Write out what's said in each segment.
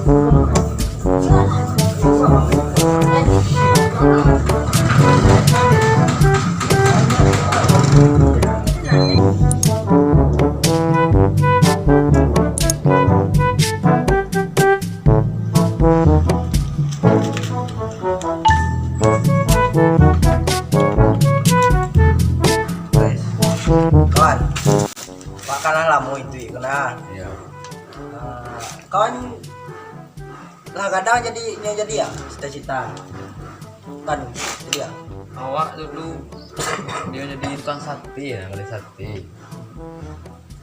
Kawan, makanan lamu itu kena. Iya. Kawan lah kadang jadi ya cita-cita kan jadi ya. Awak dulu dia jadi tukang sate ya, kali sate.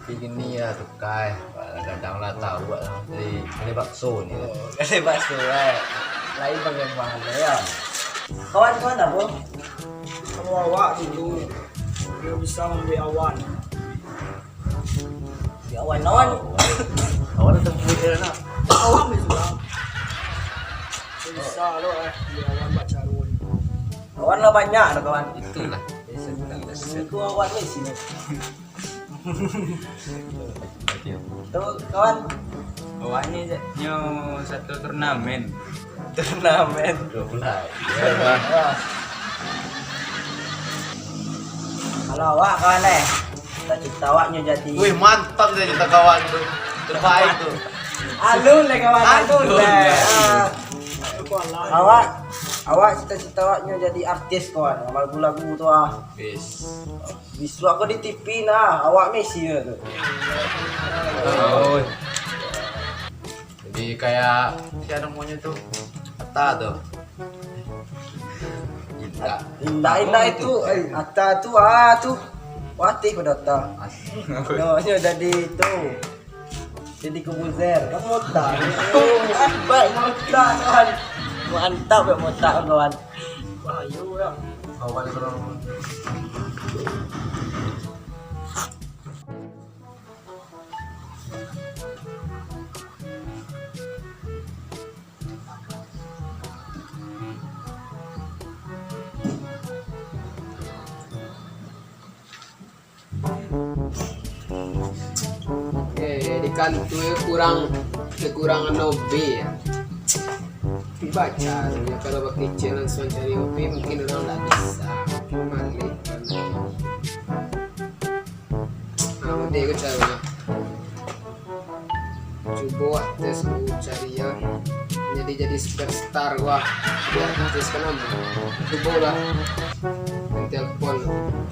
Bikin nih ya tukai, kadang lah tahu jadi bakso nih. Kasih bakso lain bagaimana ya. Kawan-kawan apa? Kalau awak dulu dia bisa membeli awan. Di awan-awan. Awak tetap mikir nak. Awan bisa. Bisa loh di awan baca run. Awan lah banyak ada kawan. Itulah. Itu awan wis sini. Tuh kawan, Awak ni nyo satu turnamen. turnamen. 12. Wah. Kalau awak kawan cita-cita awaknya jadi. Wih mantap deh kita kawan tuh, terbaik tuh. Alun le kawan, alun le. Awak Awak cita-cita awaknya jadi artis kawan, lagu-lagu tuh Bis. Bisu aku di TV nah, awak Messi ya tuh. Oh. Jadi kayak siapa namanya tuh? Atta tuh. Indah itu, Atta tuh tuh. Wati pada Atta. Namanya jadi itu. Jadi Kubuzer, kamu tak? Baik mantap kawan. Mantap ya mantap kawan. ayo ya. Awal terus. Di kantor kekurangan hobi ya. Baca ya, kalau pakai channel langsung cari hobi mungkin orang nggak bisa malik karena dia caranya coba tes lu cari ya jadi superstar wah biar artis kan coba lah telepon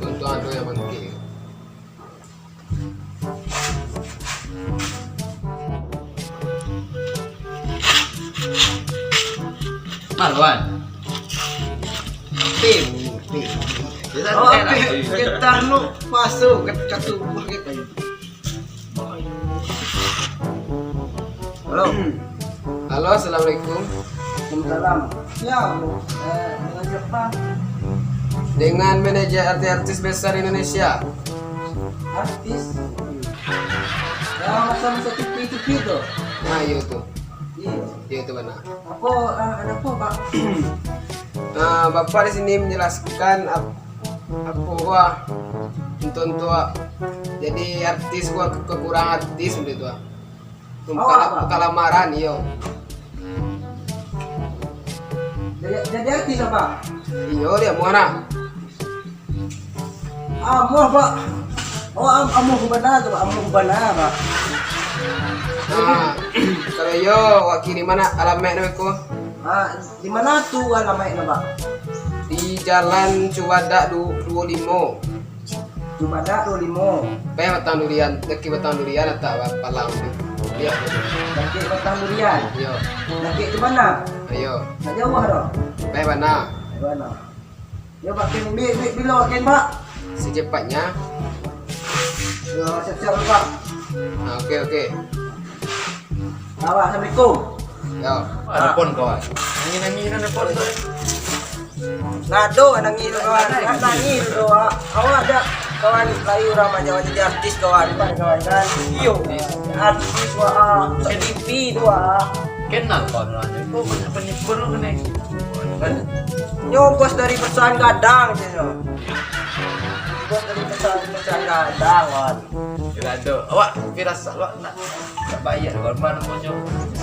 contoh yang mungkin Malwan. tim Oh, kita nu masuk ke tubuh kita. Halo. halo assalamualaikum Waalaikumsalam. Ya, dengan siapa? dengan manajer artis besar Indonesia. Artis. Ya, masa TV tuh. Nah iya tuh Iya. itu benar. Apa ada apa, Pak? Nah, Bapak di sini menjelaskan apa gua untuk jadi artis gua kekurangan artis gitu ah. Apa? Lamaran iyo. Jadi artis apa? Iyo dia mana? Amuh, Pak. Oh, amuh benar tuh, amuh benar, Pak. Nah, kalau yo wakil di mana alamatnya aku? Di mana tuh alamatnya, Pak? Di Jalan Cuwada 25. Cumada 25. Pe Batang Durian, deki Batang Durian atau Palang. Iya. Lagi Batang Durian. Yo. Lagi di mana? Ayo. Nak jauh dong. Pe mana? Di mana? Ya, Pak, bila wakin, Pak. Secepatnya. Ya, siap-siap, Pak. Nah, oke. Assalamualaikum. Yo. Ada pon kawan. Angin-anginan ada pon tuh. Nado nangis kawan. Nangis tuh. Awak ada kawan layu ramah Jawa jadi artis kawan kan. Iyo. Artis wah. TV tuh Kenal kawan lah. Kok banyak penipur lu nih. Nyobos dari pesan kadang gitu. Bos dari pesan gadang. Gelado. Awak firasat awak nak bayar kalau mana punya.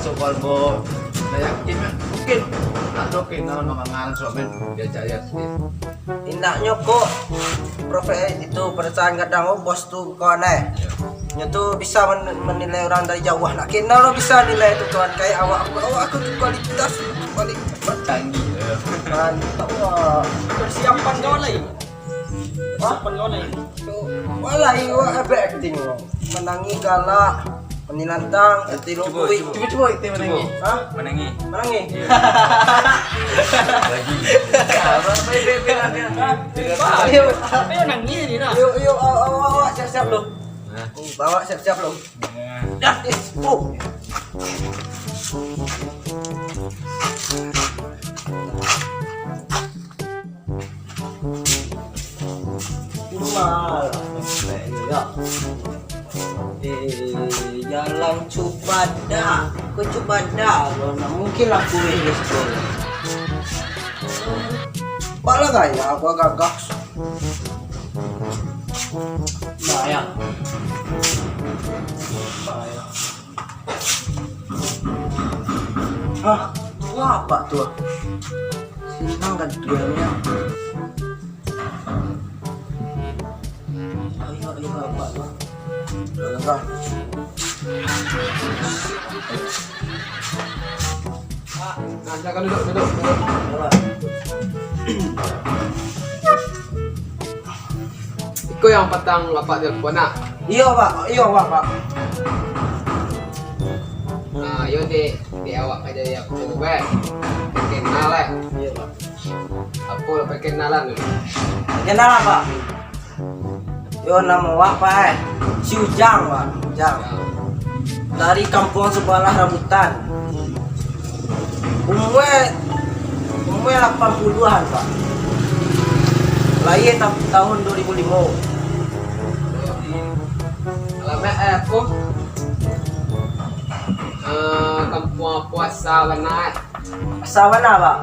So kalau nak yakin mungkin nak dokin nak mangan soben dia caya. Indahnya kok profil itu perusahaan gadang oh bos tuh kawan nya tuh bisa menilai orang dari jauh. Nak kenal lo bisa nilai itu kawan kayak awak aku tuh kualitas Canggih. mantap wah. Persiapan kau lain. Persiapan kau lain. Walah iwa acting lo. Menangi galak, menilantang, tilu Coba, kuih. coba. Coba kita menangi. Hah? Menangi. Menangi. Lagi. Apa bebe Ayo, Tapi yang nangis ni dah. yuk, awak siap-siap lo. Bawa siap-siap lo. Dah, oh. Mal, ya. Jalan Cubada, ke Cubada, mungkin lah kue di sekolah. Bala gaya, aku gagak. Bahaya. Bahaya. Hah? Wah, apa tuh? Senang kan duanya. Ayo, apa tuh? Kan. Nah, silakan duduk. Iko yang petang apa telepon nak? Iya pak. Nah, yo di awak aja ya aku baik. Kenal lah. Iya pak. Aku udah perkenalan dulu. Kenal pak. Yo nama wak pak. Si Ujang pak. Ujang. Dari kampung sebelah rambutan. Umur 80-an pak. Lahir tahun 2005. Alamat aku kampung puasa Wanat. Asal mana pak?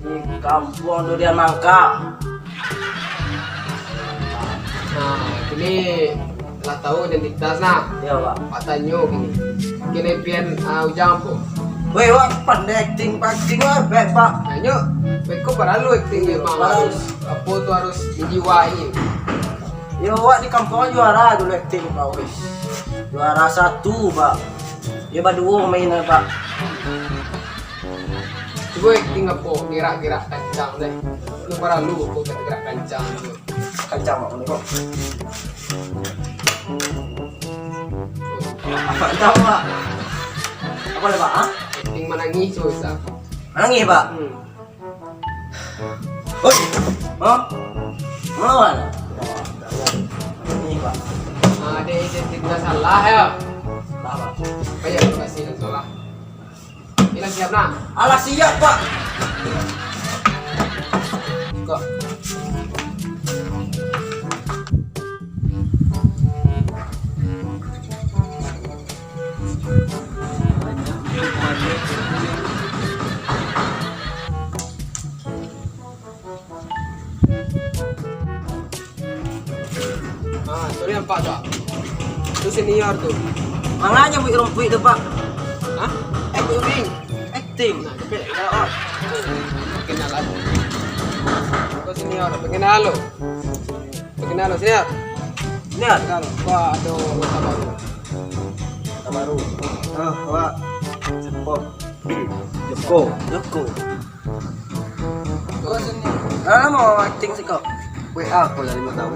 Di kampung Durian Mangka. Nah, kini telah tahu identitas nak. Iya pak. Pak Tanyo kini. Kini pian Ujang po. Weh wak pandai acting wak baik pak. Tanyo, beko paralu acting dia bang harus apa tu harus dijiwai. Yo wak di kampung juara dulu acting pak wis. Juara 1 pak. Dia berdua mainan pak. Coba acting apa gerak-gerak kencang deh. Lu paralu apa gerak kencang tu. Kencang pak kok. Apa tahu pak? Apa le pak? Ah? Acting menangis susah. Nangis pak. Oi. Hah? Melawan. Ini pak. Ada identitas salah ya. Pak. Kayak lu kasih dan salah. Ini siap nak? Alah siap pak. Kok. Sorry nampak tak? Itu senior tu. Makanya buat rumput tu pak. Hah? Acting. Nah, tapi ya oh. Kenalan. Kau senior, kenal lo. Kenal lo senior. Lihat. Kenal. Wah, ada mata baru. Kata baru. Wak. Cepop. Joko. Kau senior. Mau acting sih kau? WA aku dari 5 tahun.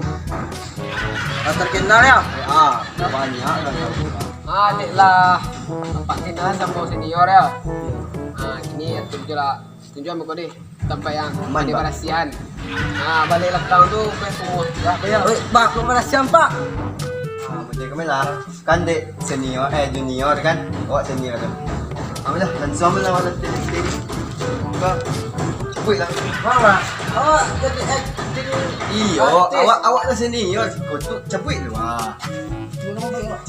Terkenal ya? WA. Banyak kan tahu. Adik lah. Nampak kenal sama senior ya. Nah, ini tunjuk lah. Tunjuk sama kau deh. Tempat yang Aman, di Pak. Barasian. Nah, balik belakang tu semua. Ya, bayar. Pak, lu mana siapa? Macam kami lah kan dek senior junior kan awak senior kan kami lah dan suami lah ada tim kau cepet lah Mama, awak jadi acting. iyo Artis. awak lah senior kau tu cepet lu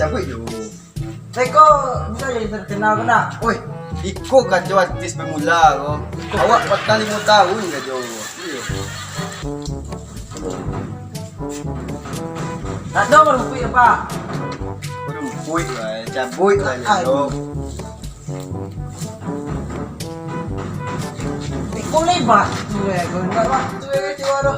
cepet lu Teko bisa jadi terkenal kena. oi iko kacau artis pemula kau awak 45 tahun kacau iya Ada merumpui Pak. Rumput lah, cabut lah lo. Kau lebat tu kau enggak waktu cuma dah.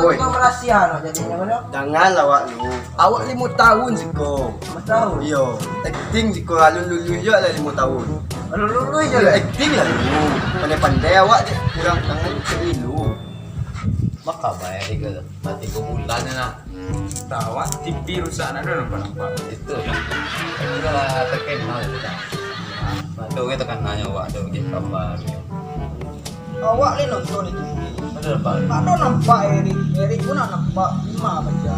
Oi. Kau merahsia no jadinya kau. Jangan lawak lu. Awak 5 tahun siko. Mas tahu. Yo, acting siko alun lulu je lah 5 tahun. Lulu je Yo, lah. acting lah lu. Pandai-pandai awak je kurang tangan ke lu. Maka bayar dia mati 3 bulan nak. Tawa TV rusak nak nampak. Itu. Itu lah terkenal itu dah. Itu kita kan nanya awak tu gitu kabar. Awak ni nonton itu. Ada apa? Ada nampak Erik pun nak nampak 5 baca.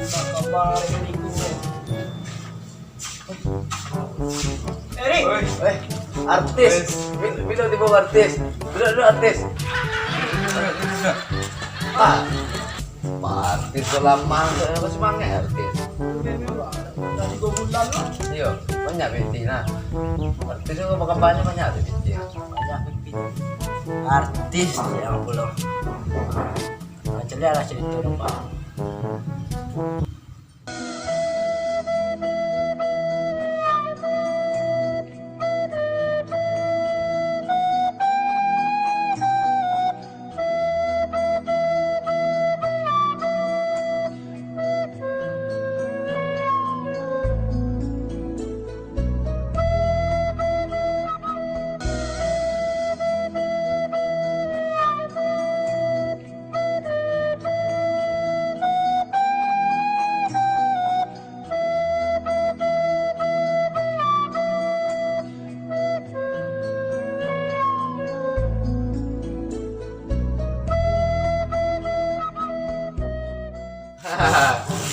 Tak kabar Erik tu. Erik, Artis. Bila tiba artis. Bila artis. Ah. Artis lama apa semangat artis. dah 3 bulan lah. Iya, banyak binti nah. Artis juga makan banyak tuh binti. Banyak pimpin. Artis yang belum. Macam dia lah cerita Pak.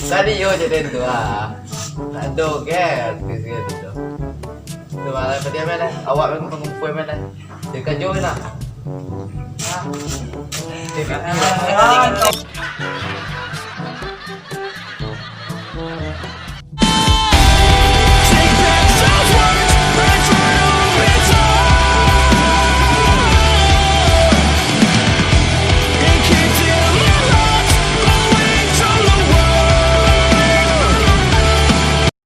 Tadi yo jadi tu ah. Aduh ke artis gitu tu. Tu malah dia mana? Awak memang pengumpul mana? Dia kajau nak. Ah. Dia